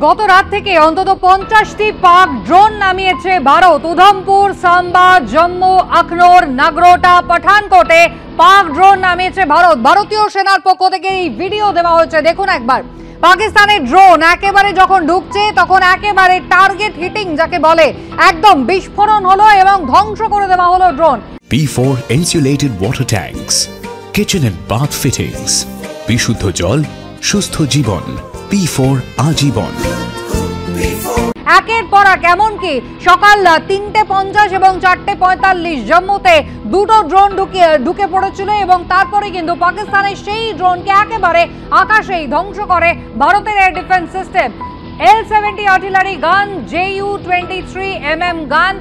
গত রাত থেকে অন্তত 50টি পাক ড্রোন নামিয়েছে ভারত। উধমপুর, সাম্বা, জম্মু, আখনোর, নাগরোটা, পাঠানকোটে পাক ড্রোন নামিয়েছে ভারত। ভারতীয় সেনার পক্ষ থেকে এই ভিডিও দেওয়া হয়েছে, দেখুন একবার। পাকিস্তানের ড্রোন একেবারে যখন ঢুকছে তখন একেবারে টার্গেট হিটিং যাকে বলে, একদম বিস্ফোরণ হলো এবং ধ্বংস করে দেওয়া হলো drone. P4 insulated water tanks, kitchen and bath fittings, বিশুদ্ধ জল, সুস্থ জীবন, P4 আজীবন। একের পর এক, এমনকি সকাল 3:50 এবং 4:45 জম্মুতে দুটো ড্রোন ঢুকে পড়েছিল এবং তারপরে কিন্তু পাকিস্তানের সেই ড্রোনকে একেবারে আকাশেই ধ্বংস করে ভারতের air defence system. L-70 artillery গান, Ju-23mm গান,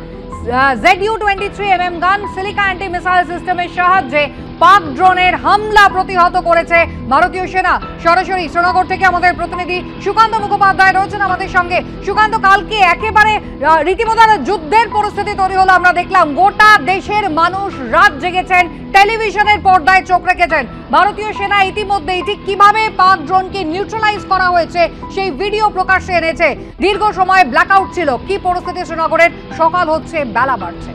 Zu-23mm গান, সিলিকা অ্যান্টি মিসাইল সিস্টেমের সাহায্যে পাক ড্রোনের হামলা প্রতিহত করেছে ভারতীয় সেনা। সরাসরি শ্রীনগর থেকে আমাদের প্রতিনিধি সুকান্ত মুখোপাধ্যায় রয়েছেন আমাদের সঙ্গে। সুকান্ত, কালকে একেবারে রীতিমতো যুদ্ধের পরিস্থিতি তৈরি হলো, আমরা দেখলাম গোটা দেশের মানুষ রাত জেগেছেন, টেলিভিশনের পর্দায় চোখ রেখেছেন। ভারতীয় সেনা ইতিমধ্যেই ঠিক কিভাবে পাক ড্রোনকে নিউট্রালাইজ করা হয়েছে সেই ভিডিও প্রকাশ্যে এনেছে। দীর্ঘ সময় ব্ল্যাকআউট ছিল, কি পরিস্থিতি শ্রীনগরের? সকাল হচ্ছে, বেলা বাড়ছে।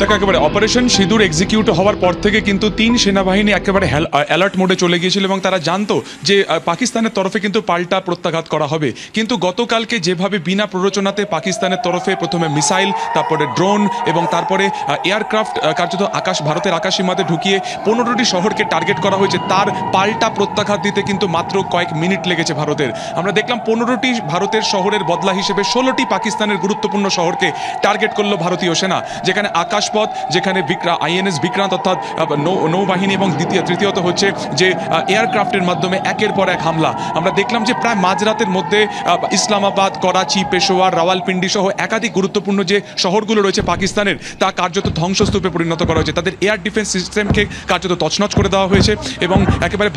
দেখো, একেবারে অপারেশন সিঁদুর এক্সিকিউট হওয়ার পর থেকে কিন্তু 3 সেনাবাহিনী একেবারে অ্যালার্ট মোডে চলে গিয়েছিল এবং তারা জানতো যে পাকিস্তানের তরফে কিন্তু পাল্টা প্রত্যাঘাত করা হবে। কিন্তু গতকালকে যেভাবে বিনা প্ররোচনাতে পাকিস্তানের তরফে প্রথমে মিসাইল, তারপরে ড্রোন এবং তারপরে এয়ারক্রাফট কার্যত ভারতের আকাশসীমাতে ঢুকিয়ে 15টি শহরকে টার্গেট করা হয়েছে, তার পাল্টা প্রত্যাঘাত দিতে কিন্তু মাত্র কয়েক মিনিট লেগেছে ভারতের। আমরা দেখলাম 15টি ভারতের শহরের বদলা হিসেবে 16টি পাকিস্তানের গুরুত্বপূর্ণ শহরকে টার্গেট করলো ভারতীয় সেনা, যেখানে আকাশ পথ, যেখানে INS বিক্রান্ত অর্থাৎ নৌবাহিনী এবং তৃতীয়ত হচ্ছে যে এয়ারক্রাফটের মাধ্যমে একের পর এক হামলা। আমরা দেখলাম যে প্রায় মাঝরাতের মধ্যে ইসলামাবাদ, করাচি, পেশোয়ার, রাওয়ালপিন্ডি সহ একাধিক গুরুত্বপূর্ণ যে শহরগুলো রয়েছে পাকিস্তানের, তা কার্যত ধ্বংসস্তূপে পরিণত করা হয়েছে। তাদের এয়ার ডিফেন্স সিস্টেমকে কার্যত তছনছ করে দেওয়া হয়েছে এবং একেবারে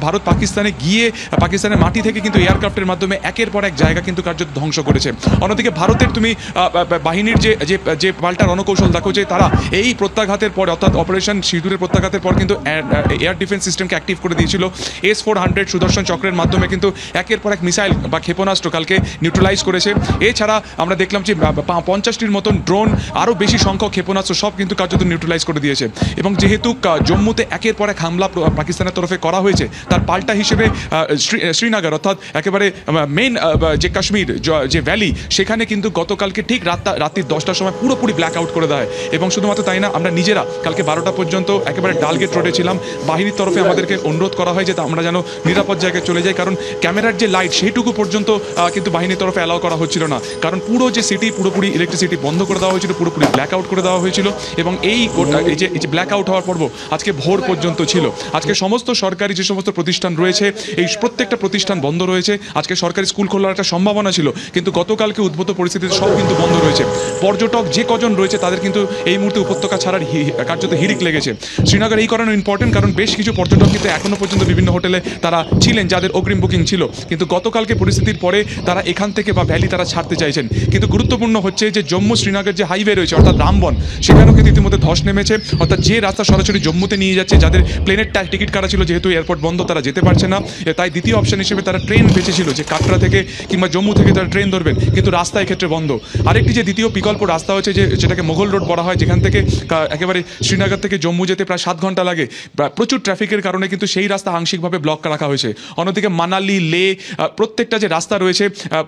ভারত পাকিস্তানে গিয়ে পাকিস্তানের মাটি থেকে কিন্তু এয়ারক্রাফটের মাধ্যমে একের পর এক জায়গা কিন্তু কার্যত ধ্বংস করেছে। অন্যদিকে ভারতের তুমি বাহিনীর যে পাল্টা রণকৌশল দেখো, যে তারা এই প্রত্যাঘাতের পর অর্থাৎ অপারেশন সিঁদুরের প্রত্যাঘাতের পর কিন্তু এয়ার ডিফেন্স সিস্টেমকে অ্যাক্টিভ করে দিয়েছিল। S-400 সুদর্শন চক্রের মাধ্যমে কিন্তু একের পর এক মিসাইল বা ক্ষেপণাস্ত্র কালকে নিউট্রালাইজ করেছে। এছাড়া আমরা দেখলাম যে 50টির মতন ড্রোন, আরও বেশি সংখ্যক ক্ষেপণাস্ত্র সব কিন্তু কার্যত নিউট্রালাইজ করে দিয়েছে। এবং যেহেতু জম্মুতে একের পর এক হামলা পাকিস্তানের তরফে করা হয়েছে, তার পাল্টা হিসেবে শ্রীনগর অর্থাৎ একেবারে মেইন যে কাশ্মীর যে ভ্যালি, সেখানে কিন্তু গতকালকে ঠিক রাত্রি 10টার সময় পুরোপুরি ব্ল্যাক আউট করে দেয়। এবং শুধুমাত্র তাই না, আমরা নিজেরা কালকে 12টা পর্যন্ত একেবারে ডালগেট রোডে ছিলাম। বাহিনীর তরফে আমাদেরকে অনুরোধ করা হয় যে আমরা যেন নিরাপদ জায়গায় চলে যাই, কারণ ক্যামেরার যে লাইট সেইটুকু পর্যন্ত কিন্তু বাহিনীর তরফে অ্যালাউ করা হচ্ছিল না, কারণ পুরো যে সিটি পুরোপুরি ইলেকট্রিসিটি বন্ধ করে দেওয়া হয়েছিল, পুরোপুরি ব্ল্যাক আউট করে দেওয়া হয়েছিল। এবং এই যে ব্ল্যাক আউট হওয়ার পর্ব আজকে ভোর পর্যন্ত ছিল। আজকে সমস্ত সরকারি যে সমস্ত প্রতিষ্ঠান রয়েছে, এই প্রত্যেকটা প্রতিষ্ঠান বন্ধ রয়েছে। আজকে সরকারি স্কুল খোলার একটা সম্ভাবনা ছিল, কিন্তু গতকালকে উদ্ভূত পরিস্থিতিতে সব কিন্তু বন্ধ রয়েছে। পর্যটক যে কজন রয়েছে তাদের কিন্তু এই মুহূর্তে উপত্যকা ছাড়ার কার্যত হিড়িক লেগেছে। শ্রীনগর এই কারণে ইম্পর্টেন্ট, কারণ বেশ কিছু পর্যটক কিন্তু এখনো পর্যন্ত বিভিন্ন হোটেলে তারা ছিলেন যাদের অগ্রিম বুকিং ছিল, কিন্তু গতকালকে পরিস্থিতির পরে তারা এখান থেকে বা ভ্যালি তারা ছাড়তে চাইছেন। কিন্তু গুরুত্বপূর্ণ হচ্ছে যে জম্মু শ্রীনগর যে হাইওয়ে রয়েছে অর্থাৎ রামবন, সেখানেও কিন্তু ইতিমধ্যে ধস নেমেছে। অর্থাৎ যে রাস্তা সরাসরি জম্মুতে নিয়ে যাচ্ছে, যাদের প্লেনের টিকিট কাটা ছিল, যেহেতু এয়ারপোর্ট বন্ধ তারা যেতে পারছে না, তাই দ্বিতীয় অপশন হিসেবে তারা ট্রেন বেঁচেছিল যে কাটরা থেকে কিংবা জম্মু থেকে তারা ট্রেন ধরবেন, কিন্তু রাস্তা এক্ষেত্রে বন্ধ। আরেকটি যে দ্বিতীয় বিকল্প রাস্তা হচ্ছে যেটাকে মোগল রোড বলা হয়, যেখান থেকে একেবারে শ্রীনগর থেকে জম্মু যেতে প্রায় 7 ঘন্টা লাগে। প্রচুর ট্রাফিকের কারণে কিন্তু সেই রাস্তা আংশিকভাবে ব্লক রাখা হয়েছে। অন্যদিকে মানালি, লে প্রত্যেকটা যে রাস্তা রয়েছে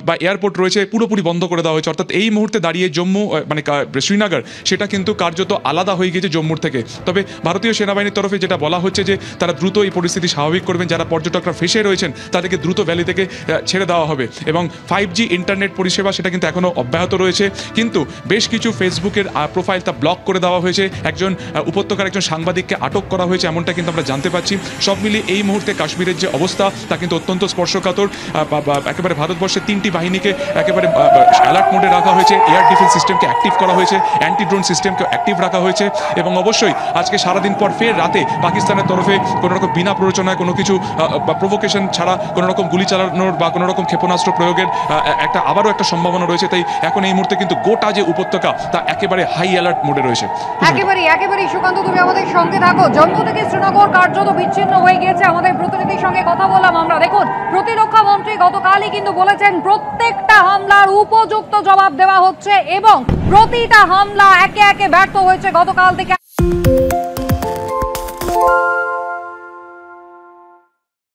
বা এয়ারপোর্ট রয়েছে পুরোপুরি বন্ধ করে দেওয়া হয়েছে। অর্থাৎ এই মুহূর্তে দাঁড়িয়ে জম্মু মানে শ্রীনগর সেটা কিন্তু কার্যত আলাদা হয়ে গিয়েছে জম্মুর থেকে। তবে ভারতীয় সেনাবাহিনীর তরফে যেটা বলা হচ্ছে যে তারা দ্রুত এই পরিস্থিতি স্বাভাবিক করবেন, যারা পর্যটকরা ফেসে রয়েছেন তাদেরকে দ্রুত ভ্যালি থেকে ছেড়ে দেওয়া হবে। এবং 5G ইন্টারনেট পরিষেবা সেটা কিন্তু এখনও অব্যাহত রয়েছে, কিন্তু বেশ কিছু ফেসবুকের প্রোফাইল তা ব্লক করে দেওয়া হয়েছে। একজন উপত্যকার একজন সাংবাদিককে আটক করা হয়েছে, এমনটা কিন্তু আমরা জানতে পারছি। সব মিলিয়ে এই মুহূর্তে কাশ্মীরের যে অবস্থা তা কিন্তু অত্যন্ত স্পর্শকাতর। একেবারে ভারতবর্ষের 3টি বাহিনীকে একেবারে অ্যালার্ট মোডে রাখা হয়েছে, এয়ার ডিফেন্স সিস্টেমকে অ্যাক্টিভ করা হয়েছে, অ্যান্টি ড্রোন সিস্টেমকে অ্যাক্টিভ রাখা হয়েছে। এবং অবশ্যই আজকে সারাদিন পর ফের রাতে পাকিস্তানের তরফে কোনো রকম বিনা প্ররোচনায় কোনো কিছু বা প্রভোকেশন ছাড়া কোনো রকম গুলি চালানোর বা কোনো রকম ক্ষেপণাস্ত্র প্রয়োগের আবারও একটা সম্ভাবনা রয়েছে। তাই এখন এই মুহূর্তে কিন্তু গোটা যে উপত্যকা তা একেবারে হাই অ্যালার্ট মোডে রয়েছে। একেবারেই সুকান্ত, তুমি আমাদের সঙ্গে থাকো। জম্মু থেকে শ্রীনগর কার্যত বিচ্ছিন্ন হয়ে গিয়েছে। আমাদের প্রতিনিধির সঙ্গে কথা বললাম আমরা। দেখুন, প্রতিরক্ষা মন্ত্রী গতকালই কিন্তু বলেছেন প্রত্যেকটা হামলার উপযুক্ত জবাব দেওয়া হচ্ছে এবং প্রতিটা হামলা একে একে ব্যর্থ হয়েছে গতকাল থেকে।